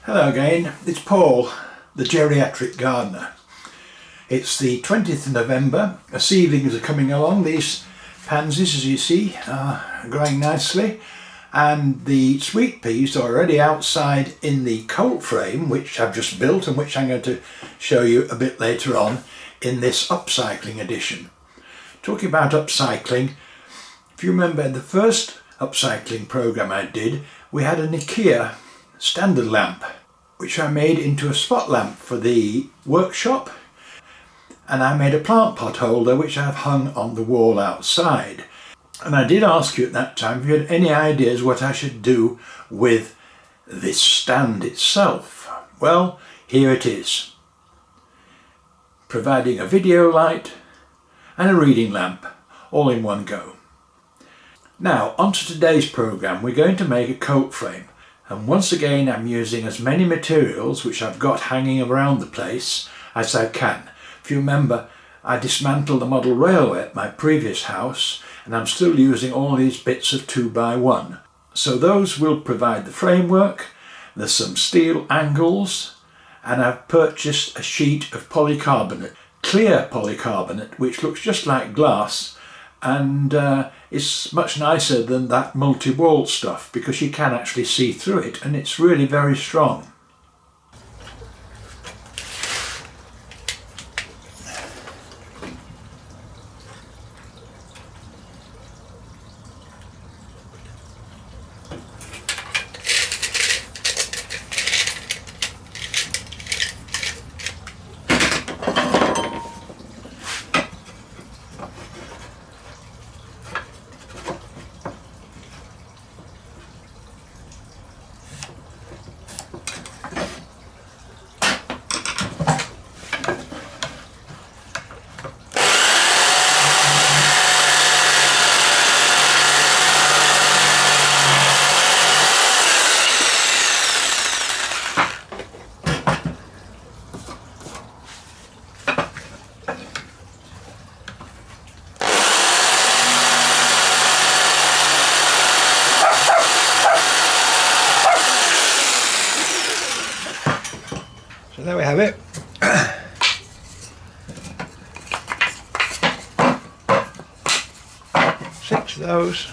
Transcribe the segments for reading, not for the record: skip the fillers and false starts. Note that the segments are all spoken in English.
Hello again, it's Paul, the geriatric gardener. It's the 20th of November, the seedlings are coming along. These pansies, as you see, are growing nicely, and the sweet peas are already outside in the cold frame which I've just built and which I'm going to show you a bit later on in this upcycling edition. Talking about upcycling, if you remember the first upcycling program I did, we had an IKEA standard lamp which I made into a spot lamp for the workshop, and I made a plant pot holder which I've hung on the wall outside. And I did ask you at that time if you had any ideas what I should do with this stand itself. Well, here it is, providing a video light and a reading lamp all in one go. Now onto today's program. We're going to make a coat frame, and once again I'm using as many materials which I've got hanging around the place as I can. If you remember, I dismantled the model railway at my previous house and I'm still using all these bits of 2x1. So those will provide the framework. There's some steel angles, and I've purchased a sheet of polycarbonate, clear polycarbonate, which looks just like glass, and it's much nicer than that multi-wall stuff because you can actually see through it, and it's really very strong. So there we have it. 6 of those,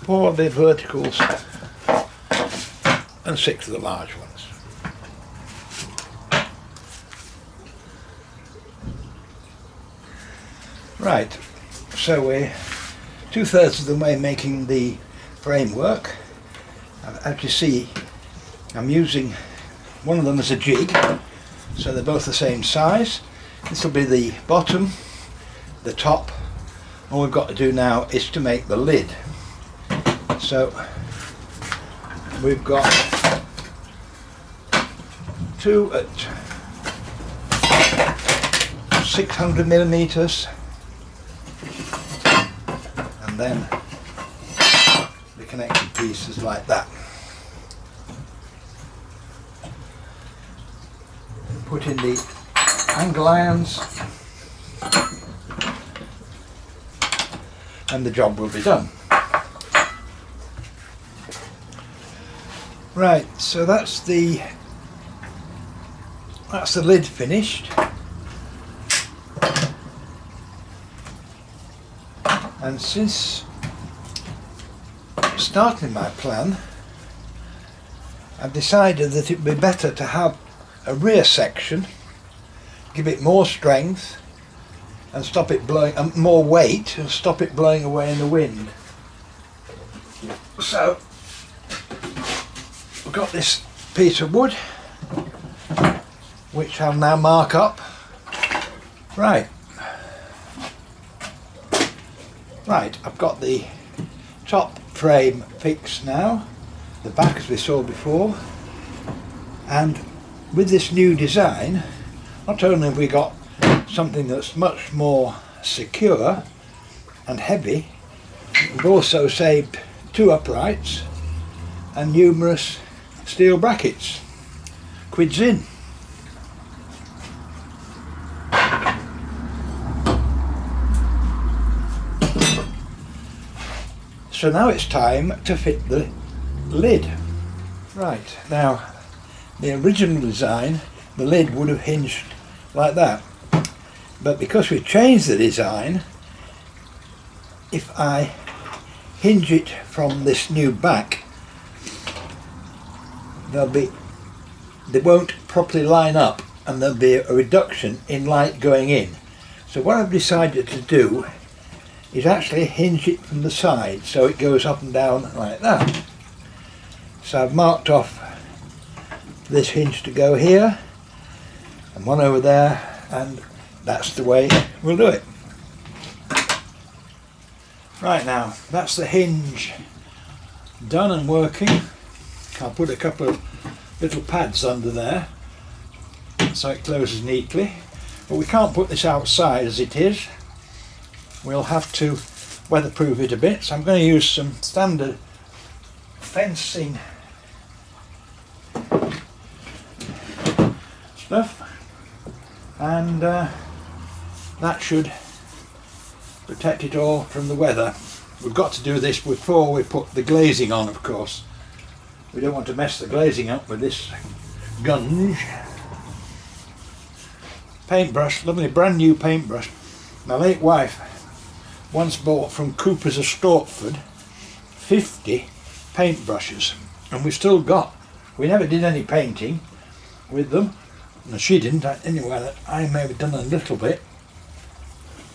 4 of the verticals and 6 of the large ones. Right, so we're 2/3 of the way making the framework. As you see, I'm using one of them as a jig, so they're both the same size. This will be the bottom, the top. All we've got to do now is to make the lid. So we've got 2 at 600 millimeters, and then the connected pieces like that. Put in the angle irons and the job will be done. Right, so that's the lid finished, and since starting my plan I've decided that it would be better to have a rear section, give it more strength and stop it blowing, more weight and stop it blowing away in the wind. So we've got this piece of wood which I'll now mark up. Right, I've got the top frame fixed now, the back as we saw before, and with this new design, not only have we got something that's much more secure and heavy, we've also saved 2 uprights and numerous steel brackets. Quids in. So now it's time to fit the lid. Right, now the original design, the lid would have hinged like that, but because we changed the design, if I hinge it from this new back, they won't properly line up and there'll be a reduction in light going in. So what I've decided to do is actually hinge it from the side so it goes up and down like that. So I've marked off this hinge to go here and one over there, and that's the way we'll do it. Right, now that's the hinge done and working. I'll put a couple of little pads under there so it closes neatly, but we can't put this outside as it is. We'll have to weatherproof it a bit, so I'm going to use some standard fencing stuff, and that should protect it all from the weather. We've got to do this before we put the glazing on, of course. We don't want to mess the glazing up with this gunge. Paintbrush, lovely brand new paintbrush. My late wife once bought from Cooper's of Stortford 50 paintbrushes, and we've still got, we never did any painting with them. No, she didn't. Anyway, I may have done a little bit,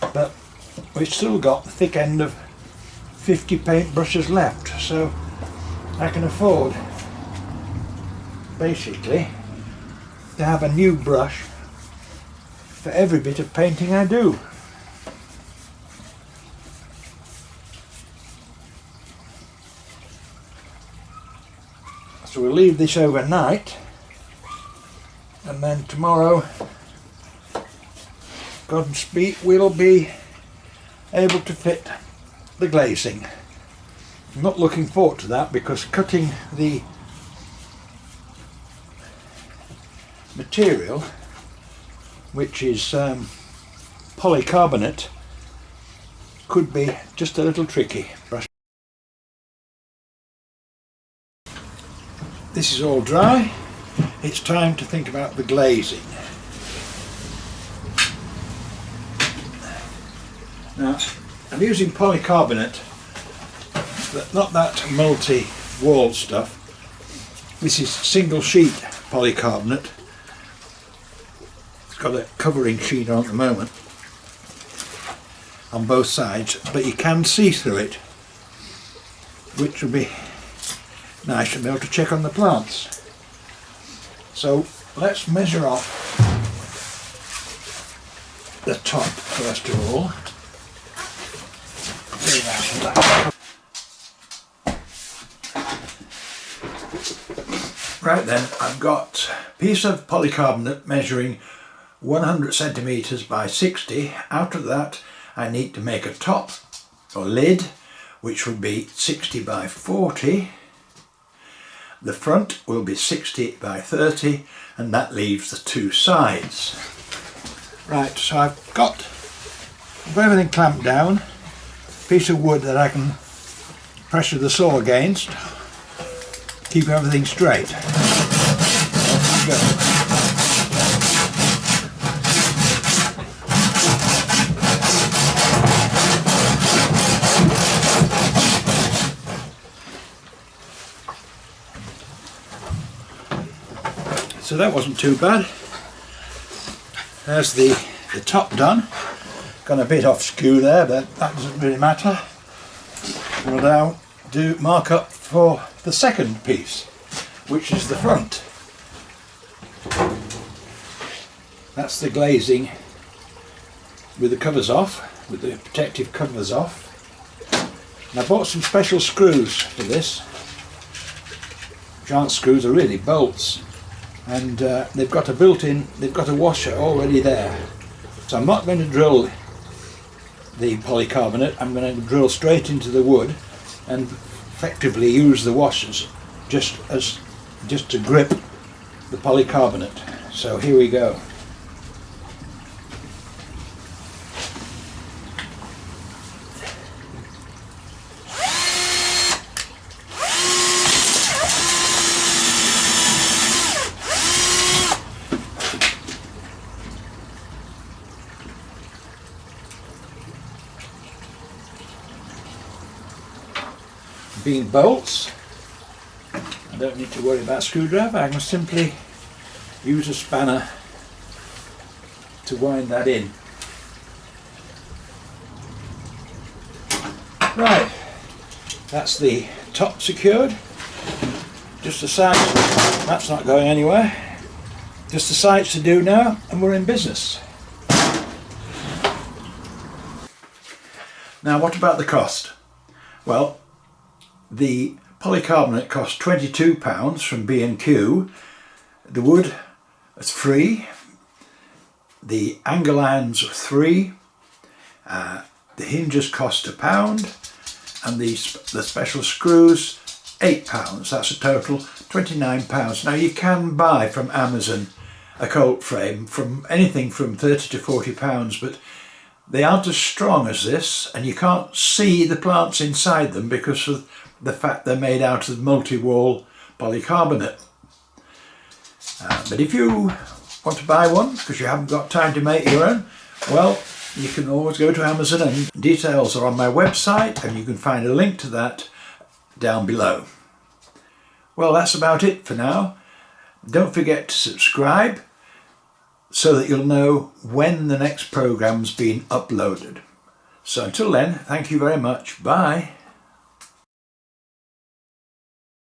but we've still got the thick end of 50 paintbrushes left, so I can afford basically to have a new brush for every bit of painting I do. So we'll leave this overnight, and then tomorrow, God speed, we'll be able to fit the glazing. I'm not looking forward to that because cutting the material, which is polycarbonate, could be just a little tricky. This is all dry. It's time to think about the glazing. Now, I'm using polycarbonate, but not that multi-wall stuff. This is single sheet polycarbonate. It's got a covering sheet on at the moment on both sides, but you can see through it, which will be nice to be able to check on the plants. So let's measure off the top first of all. Right then, I've got a piece of polycarbonate measuring 100 centimeters by 60. Out of that I need to make a top or lid which will be 60 by 40. The front will be 60 by 30, and that leaves the two sides. Right, so I've got everything clamped down, a piece of wood that I can pressure the saw against, keep everything straight. Off we go. So that wasn't too bad. There's the top done. Got a bit off skew there, but that doesn't really matter. We'll now mark up for the second piece, which is the front. That's the glazing with the covers off, with the protective covers off. And I bought some special screws for this. Which aren't screws, are really bolts. And they've got a washer already there. So I'm not going to drill the polycarbonate, I'm going to drill straight into the wood and effectively use the washers just to grip the polycarbonate. So here we go. being bolts, I don't need to worry about a screwdriver. I can simply use a spanner to wind that in. Right, that's the top secured. Just the sides, that's not going anywhere. Just the sides to do now, and we're in business. Now, what about the cost? Well, the polycarbonate cost £22 from B&Q. The wood is free. The angle irons are free. The hinges cost £1, and the special screws £8. That's a total £29. Now, you can buy from Amazon a colt frame from anything from £30 to £40, but they aren't as strong as this, and you can't see the plants inside them because of the fact they're made out of multi-wall polycarbonate. But if you want to buy one because you haven't got time to make your own, well, you can always go to Amazon, and details are on my website, and you can find a link to that down below. Well, that's about it for now. Don't forget to subscribe so that you'll know when the next program's been uploaded. So until then, thank you very much. Bye.